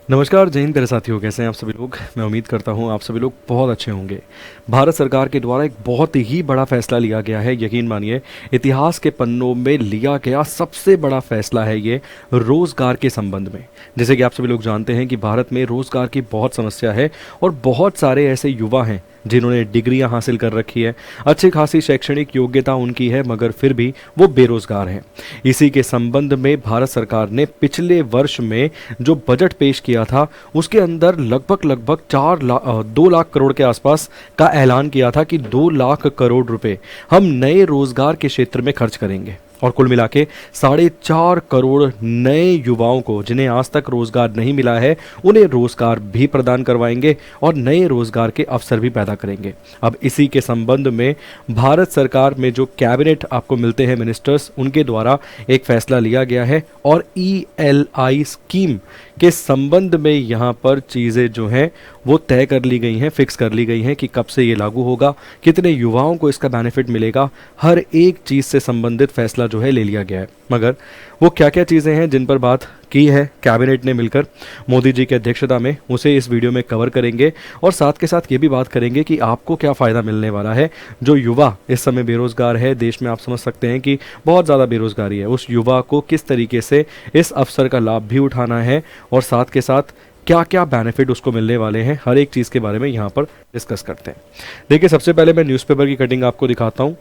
नमस्कार, जय हिंद प्यारे साथियों। कैसे हैं आप सभी लोग। मैं उम्मीद करता हूं आप सभी लोग बहुत अच्छे होंगे। भारत सरकार के द्वारा एक बहुत ही बड़ा फैसला लिया गया है। यकीन मानिए, इतिहास के पन्नों में लिया गया सबसे बड़ा फैसला है ये रोजगार के संबंध में। जैसे कि आप सभी लोग जानते हैं कि भारत में रोजगार की बहुत समस्या है और बहुत सारे ऐसे युवा हैं जिन्होंने डिग्रियां हासिल कर रखी है, अच्छी खासी शैक्षणिक योग्यता उनकी है, मगर फिर भी वो बेरोजगार हैं। इसी के संबंध में भारत सरकार ने पिछले वर्ष में जो बजट पेश किया था उसके अंदर लगभग 2 लाख करोड़ के आसपास का ऐलान किया था कि 2 लाख करोड़ रुपए हम नए रोजगार के क्षेत्र में खर्च करेंगे और कुल मिला के 4.5 करोड़ नए युवाओं को, जिन्हें आज तक रोजगार नहीं मिला है, उन्हें रोजगार भी प्रदान करवाएंगे और नए रोजगार के अवसर भी पैदा करेंगे। अब इसी के संबंध में भारत सरकार में जो कैबिनेट आपको मिलते हैं मिनिस्टर्स, उनके द्वारा एक फैसला लिया गया है और ELI स्कीम के संबंध में यहाँ पर चीज़ें जो हैं वो तय कर ली गई हैं, फिक्स कर ली गई हैं कि कब से ये लागू होगा, कितने युवाओं को इसका बेनिफिट मिलेगा। हर एक चीज़ से संबंधित फैसला जो है ले लिया गया है। मगर वो क्या क्या चीज़ें हैं जिन पर बात की है कैबिनेट ने मिलकर मोदी जी की अध्यक्षता में, उसे इस वीडियो में कवर करेंगे और साथ के साथ ये भी बात करेंगे कि आपको क्या फ़ायदा मिलने वाला है। जो युवा इस समय बेरोजगार है देश में, आप समझ सकते हैं कि बहुत ज़्यादा बेरोजगारी है, उस युवा को किस तरीके से इस अवसर का लाभ भी उठाना है और साथ के साथ क्या क्या बेनिफिट उसको मिलने वाले हैं, हर एक चीज़ के बारे में यहाँ पर डिस्कस करते हैं। देखिए, सबसे पहले मैं न्यूज़पेपर की कटिंग आपको दिखाता हूँ।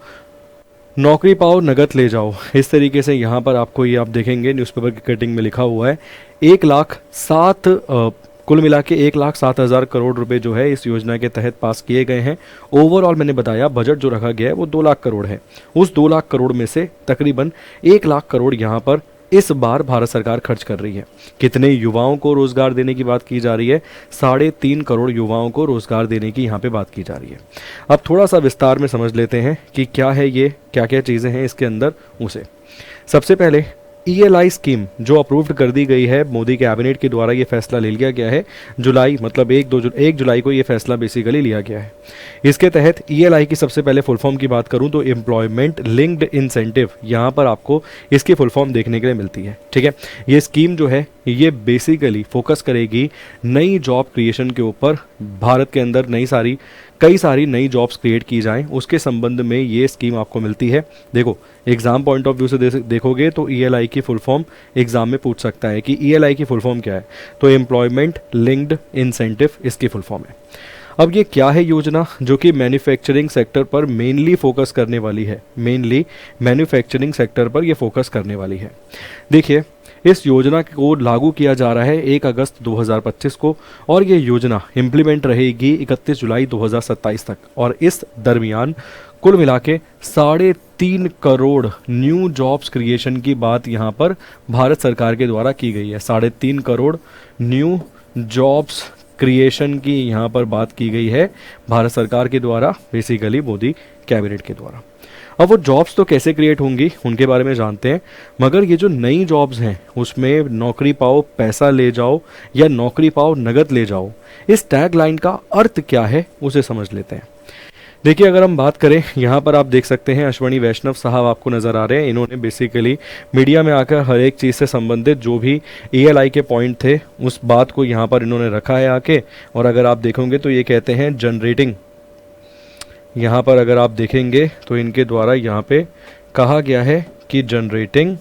नौकरी पाओ नगद ले जाओ, इस तरीके से यहाँ पर आपको ये आप देखेंगे न्यूज़पेपर की कटिंग में लिखा हुआ है। 1,07,000 कुल मिला के 1,07,000 करोड़ रुपए जो है इस योजना के तहत पास किए गए हैं। ओवरऑल मैंने बताया बजट जो रखा गया है वो 2 लाख करोड़ है। उस 2 लाख करोड़ में से तकरीबन 1 लाख करोड़ यहाँ पर इस बार भारत सरकार खर्च कर रही है। कितने युवाओं को रोजगार देने की बात की जा रही है? 3.5 करोड़ युवाओं को रोजगार देने की यहाँ पे बात की जा रही है। अब थोड़ा सा विस्तार में समझ लेते हैं कि क्या है ये, क्या क्या चीज़ें हैं इसके अंदर उसे। सबसे पहले ELI स्कीम जो अप्रूव्ड कर दी गई है, मोदी कैबिनेट के द्वारा ये फैसला ले लिया गया है। जुलाई मतलब 1 जुलाई को ये फैसला बेसिकली लिया गया है। इसके तहत ELI की सबसे पहले फुल फॉर्म की बात करूं तो एम्प्लॉयमेंट लिंक्ड इंसेंटिव, यहाँ पर आपको इसकी फुल फॉर्म देखने के लिए मिलती है। ठीक है, ये स्कीम जो है ये बेसिकली फोकस करेगी नई जॉब क्रिएशन के ऊपर। भारत के अंदर कई सारी नई जॉब्स क्रिएट की जाएं, उसके संबंध में ये स्कीम आपको मिलती है। देखो, एग्जाम पॉइंट ऑफ व्यू से देखोगे तो ELI की फुल फॉर्म एग्जाम में पूछ सकता है कि ELI की फुल फॉर्म क्या है, तो एम्प्लॉयमेंट लिंक्ड इंसेंटिव इसकी फुल फॉर्म है। अब ये क्या है योजना जो कि मैन्युफैक्चरिंग सेक्टर पर मेनली फोकस करने वाली है, मेनली मैन्युफैक्चरिंग सेक्टर पर ये फोकस करने वाली है। देखिए, इस योजना को लागू किया जा रहा है 1 अगस्त 2025 को और ये योजना इम्प्लीमेंट रहेगी 31 जुलाई 2027 तक। और इस दरमियान कुल मिला के 3.5 करोड़ न्यू जॉब्स क्रिएशन की बात यहाँ पर भारत सरकार के द्वारा की गई है। 3.5 करोड़ न्यू जॉब्स क्रिएशन की यहाँ पर बात की गई है भारत सरकार के द्वारा, बेसिकली मोदी कैबिनेट के द्वारा। अब वो जॉब्स तो कैसे क्रिएट होंगी उनके बारे में जानते हैं, मगर ये जो नई जॉब्स हैं उसमें नौकरी पाओ पैसा ले जाओ या नौकरी पाओ नगद ले जाओ, इस टैग लाइन का अर्थ क्या है उसे समझ लेते हैं। देखिए, अगर हम बात करें, यहाँ पर आप देख सकते हैं अश्वनी वैष्णव साहब आपको नज़र आ रहे हैं। इन्होंने बेसिकली मीडिया में आकर हर एक चीज़ से संबंधित जो भी ELI के पॉइंट थे उस बात को यहाँ पर इन्होंने रखा है आके। और अगर आप देखोगे तो ये कहते हैं जनरेटिंग, यहाँ पर अगर आप देखेंगे तो इनके द्वारा यहाँ पे कहा गया है कि जनरेटिंग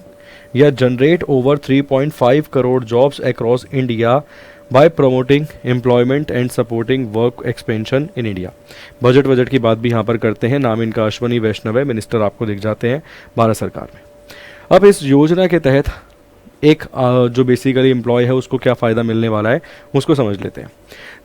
या generate over 3.5 crore jobs across India by promoting employment and supporting work expansion in India. Budget की बात भी यहाँ पर करते हैं। नाम इनका अश्वनी वैष्णव है, मिनिस्टर आपको दिख जाते हैं भारत सरकार में। अब इस योजना के तहत एक जो बेसिकली एम्प्लॉय है उसको क्या फ़ायदा मिलने वाला है उसको समझ लेते हैं।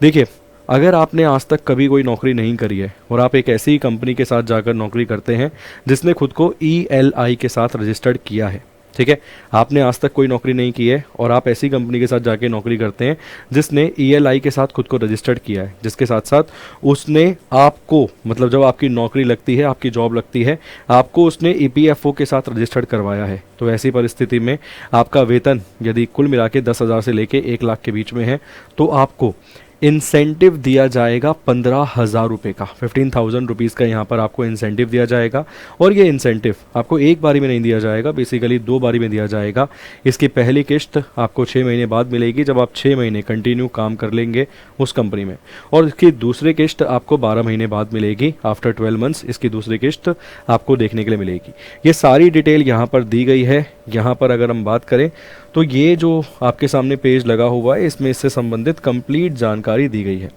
देखिए, अगर आपने आज तक कभी कोई नौकरी नहीं करी है और आप एक ऐसी कंपनी के साथ जाकर नौकरी करते हैं जिसने खुद को ELI के साथ रजिस्टर्ड किया है, ठीक है, आपने आज तक कोई नौकरी नहीं की है और आप ऐसी कंपनी के साथ जाके नौकरी करते हैं जिसने ELI के साथ खुद को रजिस्टर्ड किया है, जिसके साथ साथ उसने आपको, मतलब जब आपकी नौकरी लगती है, आपकी जॉब लगती है, आपको उसने EPFO के साथ रजिस्टर्ड करवाया है, तो ऐसी परिस्थिति में आपका वेतन यदि कुल मिला के 10,000 से लेके 1 लाख के बीच में है तो आपको इंसेंटिव दिया जाएगा 15,000 रुपये का, 15,000 रुपीज़ का यहाँ पर आपको इंसेंटिव दिया जाएगा। और ये इंसेंटिव आपको एक बारी में नहीं दिया जाएगा, बेसिकली 2 बारी में दिया जाएगा। इसकी पहली किस्त आपको 6 महीने बाद मिलेगी, जब आप 6 महीने कंटिन्यू काम कर लेंगे उस कंपनी में, और इसकी दूसरी किस्त आपको 12 महीने बाद मिलेगी। आफ्टर 12 मंथ्स इसकी दूसरी किस्त आपको देखने के लिए मिलेगी। ये सारी डिटेल यहाँ पर दी गई है। यहाँ पर अगर हम बात करें तो ये जो आपके सामने पेज लगा हुआ है, इसमें इससे संबंधित कंप्लीट जानकारी दी गई है।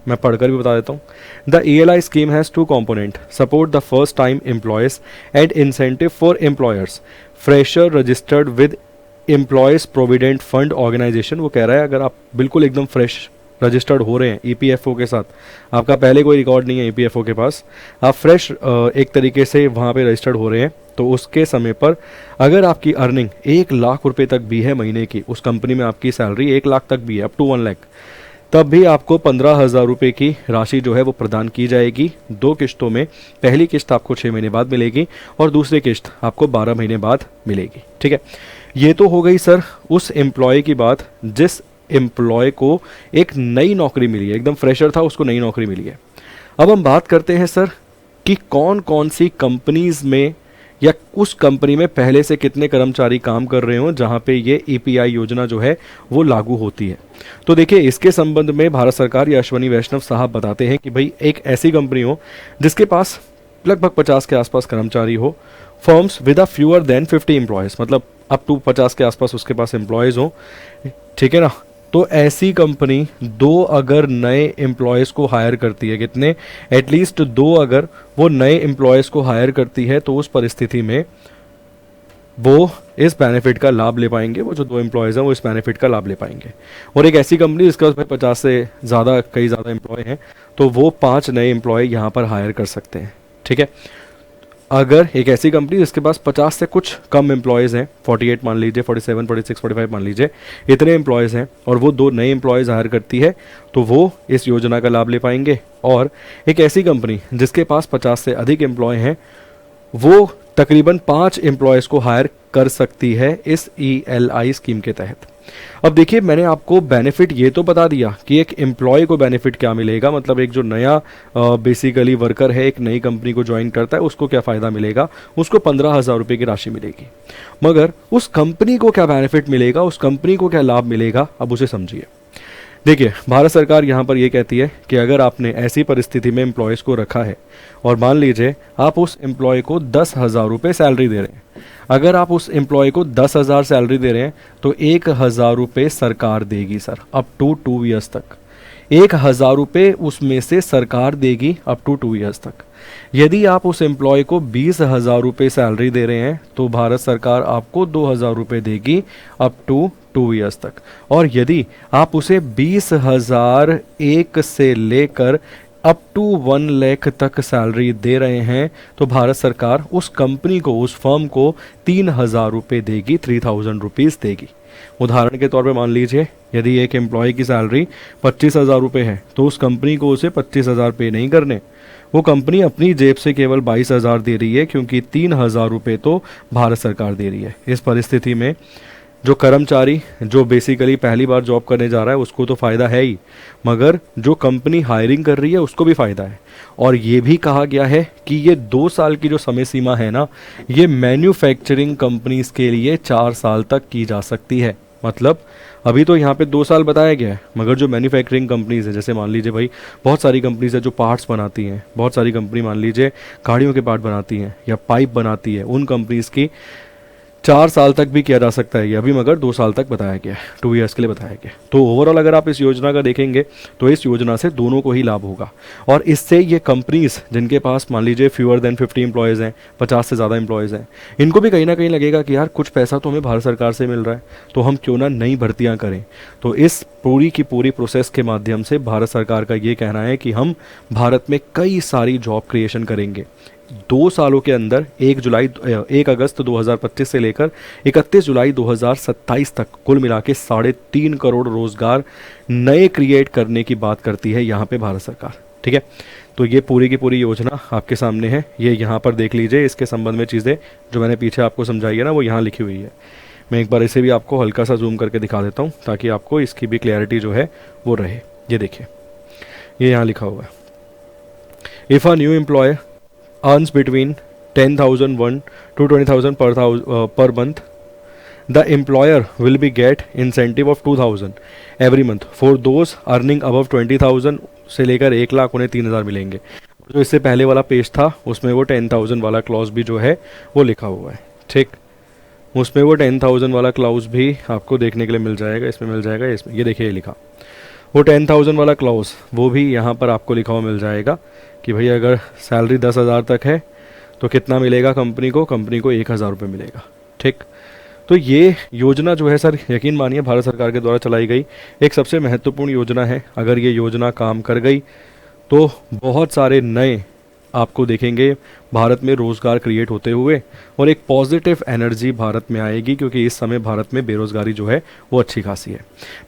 मैं पढ़कर भी बता देता हूँ। The ELI scheme has 2 component, support the first time employees and incentive for employers fresher registered with employees provident fund organisation. वो कह रहा है अगर आप बिल्कुल एकदम फ्रेश रजिस्टर्ड हो रहे हैं EPFO के साथ, आपका पहले कोई रिकॉर्ड नहीं है EPFO के पास, आप फ्रेश एक तरीके से वहाँ पे रजिस्टर्ड हो रहे हैं, तो उसके समय पर अगर आपकी अर्निंग 1 लाख रुपए तक भी है महीने की, उस कंपनी में आपकी सैलरी 1 लाख तक भी है, अप टू 1 लाख, तब भी आपको 15,000 रुपये की राशि जो है वो प्रदान की जाएगी 2 किस्तों में। पहली किस्त आपको 6 महीने बाद मिलेगी और दूसरी किस्त आपको 12 महीने बाद मिलेगी। ठीक है, ये तो हो गई सर उस एम्प्लॉय की बात जिस एम्प्लॉय को एक नई नौकरी मिली है, एकदम फ्रेशर था, उसको नई नौकरी मिली है। अब हम बात करते हैं सर कि कौन कौन सी कंपनीज में या उस कंपनी में पहले से कितने कर्मचारी काम कर रहे हो जहां पे ये EPI योजना जो है वो लागू होती है। तो देखिए, इसके संबंध में भारत सरकार या अश्वनी वैष्णव साहब बताते हैं कि भाई एक ऐसी कंपनी हो जिसके पास लगभग 50 के आसपास कर्मचारी हो, firms with a fewer than 50 employees, मतलब अप टू 50 के आसपास उसके पास एम्प्लॉयज हो। ठीक है ना, तो ऐसी कंपनी 2 अगर नए एम्प्लॉयज़ को हायर करती है, कितने, एटलीस्ट 2 अगर वो नए एम्प्लॉयज़ को हायर करती है, तो उस परिस्थिति में वो इस बेनिफिट का लाभ ले पाएंगे। वो जो 2 एम्प्लॉयज़ हैं वो इस बेनिफिट का लाभ ले पाएंगे। और एक ऐसी कंपनी जिसके पास 50 से ज़्यादा, कई ज़्यादा एम्प्लॉय हैं, तो वो 5 नए एम्प्लॉय यहाँ पर हायर कर सकते हैं। ठीक है, अगर एक ऐसी कंपनी जिसके पास 50 से कुछ कम एम्प्लॉयज़ हैं, 48 मान लीजिए, 47, 46, 45 मान लीजिए, इतने एम्प्लॉयज़ हैं, और वो 2 नए एम्प्लॉयज़ हायर करती है, तो वो इस योजना का लाभ ले पाएंगे। और एक ऐसी कंपनी जिसके पास 50 से अधिक एम्प्लॉय हैं, वो तकरीबन 5 एम्प्लॉयज़ को हायर कर सकती है इस ELI स्कीम के तहत। अब देखिए, मैंने आपको बेनिफिट ये तो बता दिया कि एक एम्प्लॉय को बेनिफिट क्या मिलेगा, मतलब एक जो नया बेसिकली वर्कर है, एक नई कंपनी को ज्वाइन करता है, उसको क्या फ़ायदा मिलेगा, उसको 15,000 रुपये की राशि मिलेगी। मगर उस कंपनी को क्या बेनिफिट मिलेगा, उस कंपनी को क्या लाभ मिलेगा, अब उसे समझिए। देखिए, भारत सरकार यहाँ पर ये कहती है कि अगर आपने ऐसी परिस्थिति में एम्प्लॉयज़ को रखा है और मान लीजिए आप उस एम्प्लॉय को 10,000 रुपये सैलरी दे रहे हैं, अगर आप उस एम्प्लॉय को 10,000 सैलरी दे रहे हैं तो 1,000 रुपये सरकार देगी सर, अप टू 2 ईयर्स तक। 1,000 रुपये उसमें से सरकार देगी अप टू 2 ईयर्स तक। यदि आप उस एम्प्लॉय को 20,000 रुपये सैलरी दे रहे हैं तो भारत सरकार आपको 2,000 रुपये देगी अप टू 2 ईयर्स तक। और यदि आप उसे 20,001 से लेकर अप टू 1 लाख तक सैलरी दे रहे हैं तो भारत सरकार उस कंपनी को, उस फर्म को 3,000 रुपये देगी, 3,000 रुपीज़ देगी। उदाहरण के तौर पे मान लीजिए, यदि एक एम्प्लॉय की सैलरी 25,000 रुपये है तो उस कंपनी को उसे 25,000 पे नहीं करने, वो कंपनी अपनी जेब से केवल 22,000 दे रही है, क्योंकि 3,000 रुपये तो भारत सरकार दे रही है। इस परिस्थिति में जो कर्मचारी जो बेसिकली पहली बार जॉब करने जा रहा है उसको तो फ़ायदा है ही, मगर जो कंपनी हायरिंग कर रही है उसको भी फ़ायदा है। और ये भी कहा गया है कि ये 2 साल की जो समय सीमा है ना, ये मैन्युफैक्चरिंग कंपनीज़ के लिए 4 साल तक की जा सकती है। मतलब अभी तो यहाँ पे 2 साल बताया गया है, मगर जो मैन्युफैक्चरिंग कंपनीज़ है, जैसे मान लीजिए भाई बहुत सारी कंपनीज़ है जो पार्ट्स बनाती हैं, बहुत सारी कंपनी मान लीजिए गाड़ियों के पार्ट बनाती हैं या पाइप बनाती है, उन कंपनीज़ की 4 साल तक भी किया जा सकता है ये अभी, मगर 2 साल तक बताया गया है, 2 ईयर्स के लिए बताया गया। तो ओवरऑल अगर आप इस योजना का देखेंगे तो इस योजना से दोनों को ही लाभ होगा। और इससे ये कंपनीज जिनके पास मान लीजिए फ्यूअर देन 50 एम्प्लॉयज़ हैं, 50 से ज़्यादा एम्प्लॉयज़ हैं, इनको भी कहीं ना कहीं लगेगा कि यार कुछ पैसा तो हमें भारत सरकार से मिल रहा है, तो हम क्यों ना नई भर्तियाँ करें। तो इस पूरी की पूरी प्रोसेस के माध्यम से भारत सरकार का ये कहना है कि हम भारत में कई सारी जॉब क्रिएशन करेंगे। 2 सालों के अंदर 1 अगस्त 2025 से लेकर 31 जुलाई 2027 तक कुल मिला के 3.5 करोड़ रोजगार नए क्रिएट करने की बात करती है यहाँ पे भारत सरकार। ठीक है, तो ये पूरी की पूरी योजना आपके सामने है, ये यहाँ पर देख लीजिए। इसके संबंध में चीज़ें जो मैंने पीछे आपको समझाई है ना, वो यहाँ लिखी हुई है। मैं एक बार इसे भी आपको हल्का सा जूम करके दिखा देता हूँ ताकि आपको इसकी भी क्लैरिटी जो है वो रहे। ये देखिए, ये यहाँ लिखा हुआ है, if a new employ earns between 10,001 to 20,000 per month, the employer will be get incentive of 2,000 every month for those earning above 20,000 से लेकर 1 लाख उन्हें 3,000 मिलेंगे। जो इससे पहले वाला पेज था उसमें वो 10,000 वाला क्लॉज भी जो है वो लिखा हुआ है, ठीक। उसमें वो 10,000 वाला क्लॉज भी आपको देखने के लिए मिल जाएगा, इसमें मिल जाएगा, इसमें ये देखिए, ये लिखा वो 10,000 वाला क्लॉज वो भी यहाँ पर आपको लिखा हुआ मिल जाएगा कि भाई अगर सैलरी 10,000 तक है तो कितना मिलेगा कंपनी को 1,000 रुपये मिलेगा, ठीक। तो ये योजना जो है सर, यकीन मानिए भारत सरकार के द्वारा चलाई गई एक सबसे महत्वपूर्ण योजना है। अगर ये योजना काम कर गई तो बहुत सारे नए आपको देखेंगे भारत में रोज़गार क्रिएट होते हुए, और एक पॉजिटिव एनर्जी भारत में आएगी, क्योंकि इस समय भारत में बेरोज़गारी जो है वो अच्छी खासी है।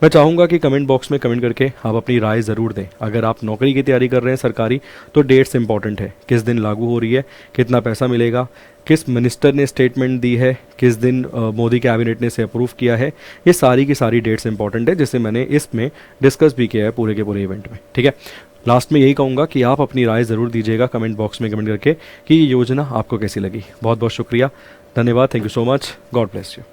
मैं चाहूँगा कि कमेंट बॉक्स में कमेंट करके आप अपनी राय ज़रूर दें। अगर आप नौकरी की तैयारी कर रहे हैं सरकारी, तो डेट्स इंपॉर्टेंट है, किस दिन लागू हो रही है, कितना पैसा मिलेगा, किस मिनिस्टर ने स्टेटमेंट दी है, किस दिन मोदी कैबिनेट ने इसे अप्रूव किया है, ये सारी की सारी डेट्स इंपॉर्टेंट है, जिसे मैंने इसमें डिस्कस भी किया है पूरे के पूरे इवेंट में, ठीक है। लास्ट में यही कहूँगा कि आप अपनी राय ज़रूर दीजिएगा कमेंट बॉक्स में कमेंट करके कि ये योजना आपको कैसी लगी। बहुत बहुत शुक्रिया, धन्यवाद, thank you so much, God bless you.